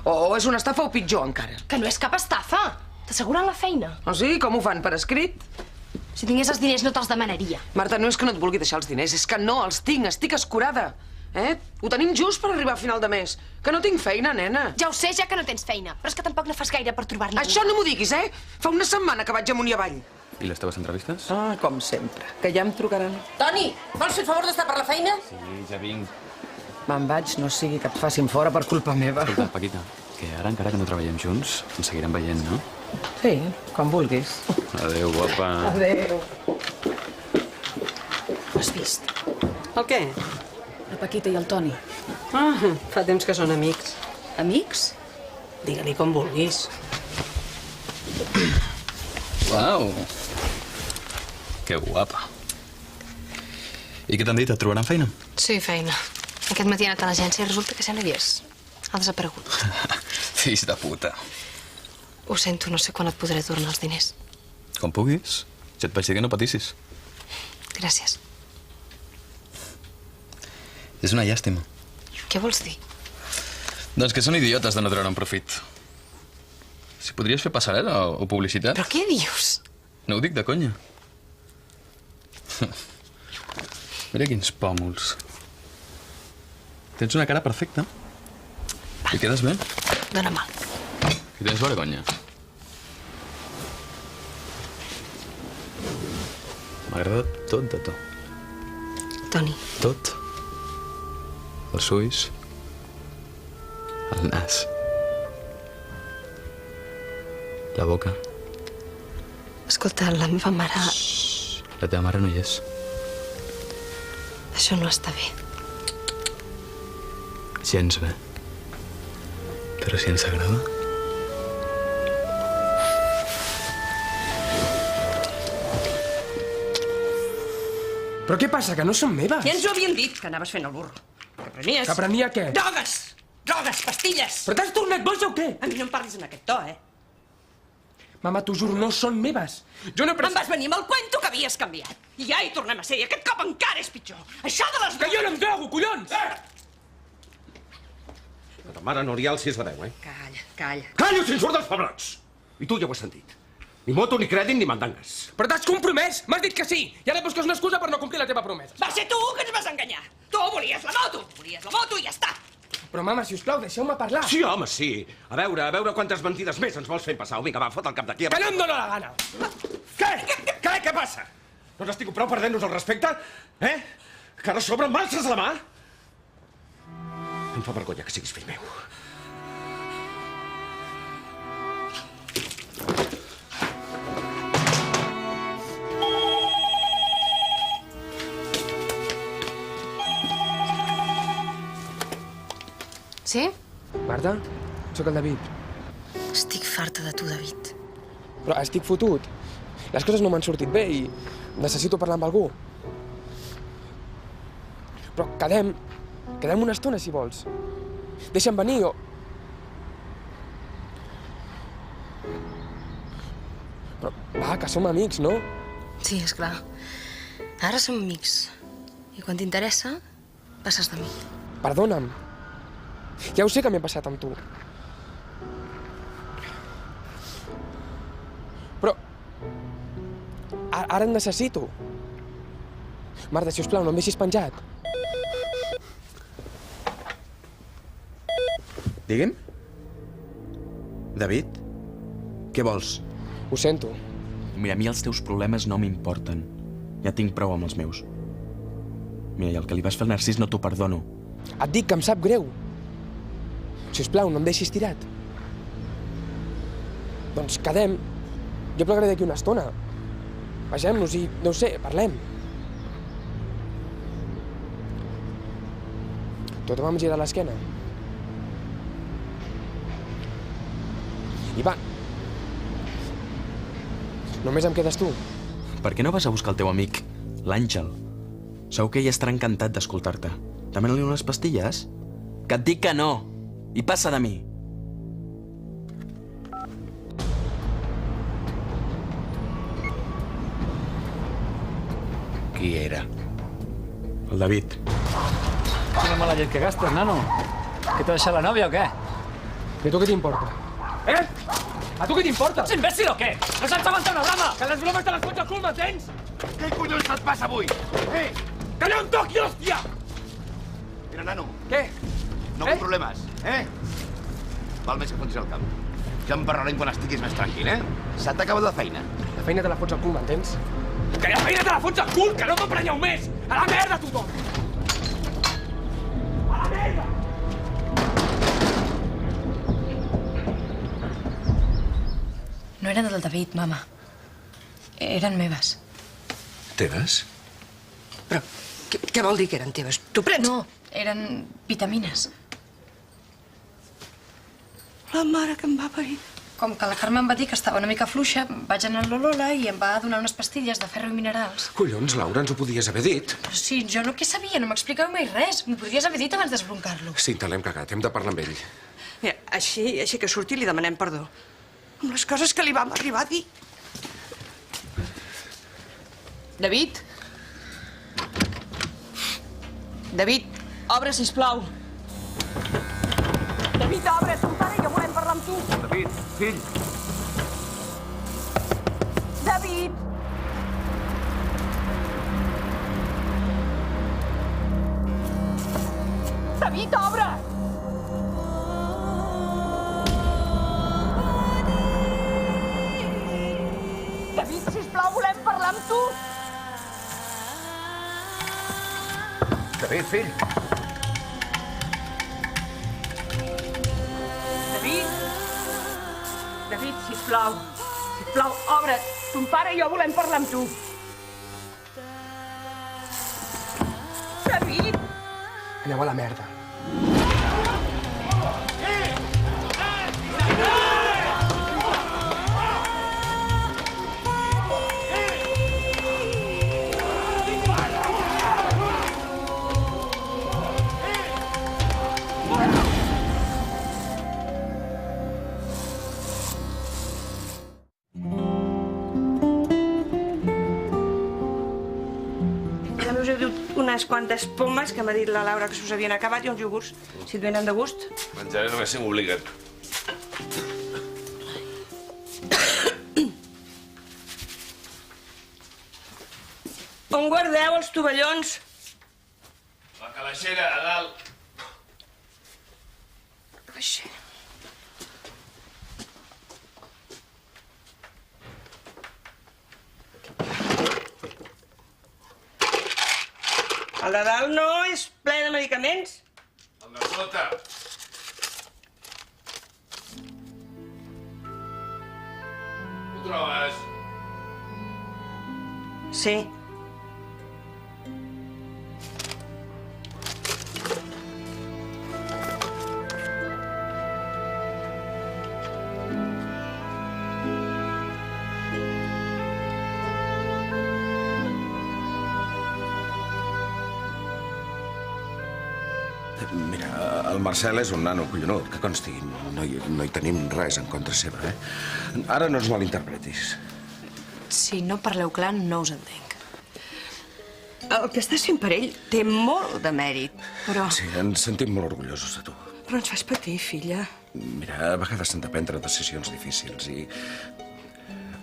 O és una estafa o pitjor, encara. Que no és cap estafa. T'asseguren la feina. O sí? Com ho fan, per escrit? Si tingués els diners no te'ls demanaria. Marta, no és que no et vulgui deixar els diners, és que no els tinc, estic escurada. Ho tenim just per arribar a final de mes. Que no tinc feina, nena. Ja ho sé, ja que no tens feina, però és que tampoc no fas gaire per trobar-ne. Això no m'ho diguis, Fa una setmana que vaig amunt i avall. I les teves entrevistes? Ah, com sempre, que ja em trucaran. Toni, vols fer el favor d'estar per la feina? Sí, ja vinc. Me'n vaig, no sigui que et facin fora per culpa meva. Escolta, Paquita, que ara encara que no treballem junts, ens seguirem veient, no? Sí, quan vulguis. Adéu, guapa. Adéu. Ho has vist? El què? La Paquita i el Toni. Ah, fa temps que són amics. Amics? Digue-li com vulguis. Uau! Que guapa. I què t'han dit? Et trobaran feina? Sí, feina. Aquest matí he anat a l'agència i resulta que ja no hi és. Ha desaparegut. Fills de puta. Ho sento, no sé quan et podré tornar els diners. Com puguis. Ja et vaig dir que no patissis. Gràcies. És una llàstima. Què vols dir? Doncs que són idiotes de no treure un profit. Si podries fer passarel·la o publicitat. Però què dius? No ho dic de conya. Mira quins pòmuls. Tens una cara perfecta. I quedes bé. Dóna mal. I tens vergonya. M'agrada tot de tu. Toni. Tot. Els ulls. El nas. La boca. Escolta, la meva mare... La teva mare no hi és. Això no està bé. Gens bé. Però si ens agrada... Però què passa, que no són meves? Ja ens ho havien dit, que anaves fent el burro. Que prenies... Que prenia què? Drogues! Drogues, pastilles! Però t'has tornat boja o què? A mi no em parlis en aquest to, Mama, t'ho juro, no són meves. Jo no he Em vas venir amb el cuento que havies canviat. I ja hi tornem a ser, i aquest cop encara és pitjor. Això de les... Que jo no em drogo, collons! A ta mare no li alcis la veu, Calla, calla. Callo si en surt dels pebrots! I tu ja ho has sentit. Ni moto, ni crèdit, ni mandangues. Però t'has compromès! M'has dit que sí! I ara busques una excusa per no complir la teva promesa. Va ser tu que ens vas enganyar. Tu volies la moto i ja està. Però, mama, si us plau, deixeu-me parlar. Sí, home, sí. A veure quantes mentides més ens vols fer passar. Vinga, va, fot el cap d'aquí. Que no em dóna la gana! Què passa? No n'has tingut prou perdent-nos el respecte? Que ara a sobre m'alces la mà? Em fa vergonya que siguis fill meu. Sí? Marta, sóc el David. Estic farta de tu, David. Però estic fotut. Les coses no m'han sortit bé i necessito parlar amb algú. Però quedem una estona, si vols. Deixa'm venir o... Però, va, que som amics, no? Sí, esclar. Ara som amics. I quan t'interessa, passes de mi. Perdona'm. Ja ho sé que m'he passat amb tu. Però... Ara et necessito. Marta, si us plau, no em deixis penjat. Digue'm? David? Què vols? Ho sento. Mira, a mi els teus problemes no m'importen. Ja tinc prou amb els meus. Mira, i el que li vas fer al Narcís no t'ho perdono. Et dic que em sap greu. Si us plau, no em deixis tirat. Doncs quedem. Jo plegaré d'aquí una estona. Vegem-nos i, no ho sé, parlem. Tot vam girar l'esquena. I va. Només em quedes tu. Per què no vas a buscar el teu amic, l'Àngel? Segur que ell estarà encantat d'escoltar-te. Demana-li unes pastilles? Que et dic que no! I passa de mi! Qui era? El David. Quina mala llet que gastes, nano. Que t'ha deixat la nòvia o què? I a tu què t'importa? Eh? A tu què t'importa? ¿Es imbécil o qué? ¡No saps aguantar una brama! Que les bromes te les fots al cul, m'entens? Què collons et passa avui? Que no em toqui, hòstia! Mira, nano, Què? no vull problemes, Val més que fotis al camp. Ja en parlarem quan estiguis més tranquil, Se t'ha acabat la feina. La feina te la fots al cul, m'entens? ¡Que la feina te la fots al cul, que no m'emprenyeu més! A la merda, tothom! A la merda! No eren del David, mama. Eren meves. Teves? Però què vol dir que eren teves? Tu prens? No, eren vitamines. La mare que em va parir. Com que la Carme em va dir que estava una mica fluixa, vaig anar a la Lola i em va donar unes pastilles de ferro i minerals. Collons, Laura, ens ho podies haver dit. Però sí, jo no què sabia, no m'explicava mai res. M'ho podries haver dit abans d'esbroncar-lo. Sí, te l'hem cagat, hem de parlar amb ell. Mira, així que surti li demanem perdó. Amb les coses que li vam arribar a dir. David? David, obre, sisplau. David, obre, ton pare i jo volem parlar amb tu. David, fill. David! David, obre! David, sisplau, volem parlar amb tu. David, fill. David, sisplau. Sisplau, obre. Ton pare i jo volem parlar amb tu. David! Aneu a la merda. També us he dut unes quantes pomes que m'ha dit la Laura que s'us havien acabat i uns iogurts, si et venen de gust. Menjaré només si m'obliguen. On guardeu els tovallons? La calaixera, a dalt. Calaixera. El de dalt no és ple de medicaments? El de sota. Ho trobes? Sí. Mira, el Marcel és un nano collonut, que consti. No hi tenim res en contra seva, Ara no ens malinterpretis. Si no parleu clar, no us entenc. El que estàs fent per ell té molt de mèrit, però... Sí, ens sentim molt orgullosos de tu. Però ens fas patir, filla. Mira, a vegades s'han de prendre decisions difícils i...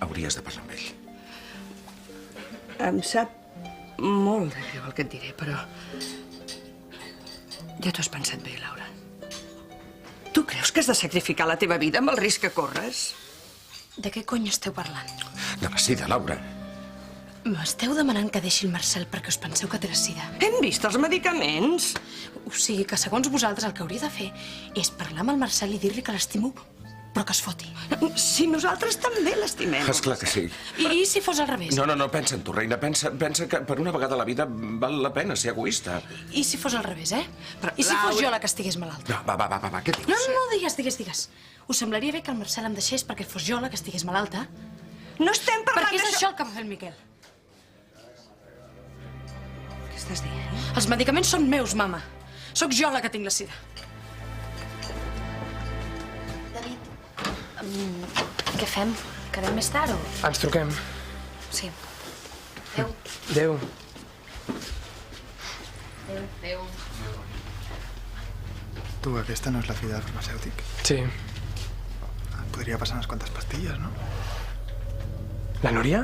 hauries de parlar amb ell. Em sap molt de greu el que et diré, però... ja t'ho has pensat bé, Laura. Tu creus que has de sacrificar la teva vida amb el risc que corres? De què cony esteu parlant? De la sida, Laura. M'esteu demanant que deixi el Marcel perquè us penseu que té la sida. Hem vist els medicaments. O sigui que, segons vosaltres, el que hauria de fer és parlar amb el Marcel i dir-li que l'estimo, però que es foti. Si nosaltres també l'estimem. Esclar que sí. I si fos al revés? No, pensa en tu, reina. Pensa que per una vegada a la vida val la pena ser egoista. I si fos al revés, Però, I si fos Laura... jo la que estigués malalta? No, va, què dius? No, digues. Us semblaria bé que el Marcel em deixés perquè fos jo la que estigués malalta? No estem parlant Perquè és d'això. això el que va fer el Miquel. Què estàs dient? Els medicaments són meus, mama. Sóc jo la que tinc la sida. David, què fem? Quedem més tard o...? Ens truquem. Sí. Adéu. Adéu. Adéu. Tu, aquesta no és la filla del farmacèutic. Sí. podria passar unes quantes pastilles, no? La Núria?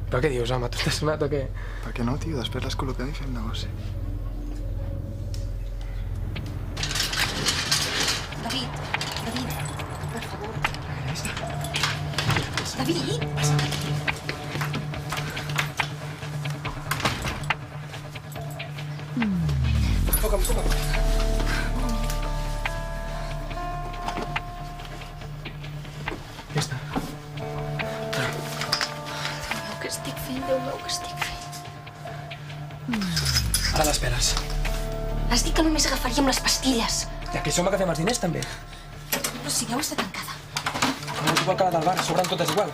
Però què dius, home? Tu estàs sonat o què? Per què no, tio? Després les col·loquem i fem negoci. David, per favor. David! Toca'm. Ja està. Déu meu, què estic fent? Ara l'esperes. Has dit que només agafaríem les pastilles. I aquí som agafem els diners, també. Però si deu estar tancada. Com és igual que la del bar, sobren totes igual.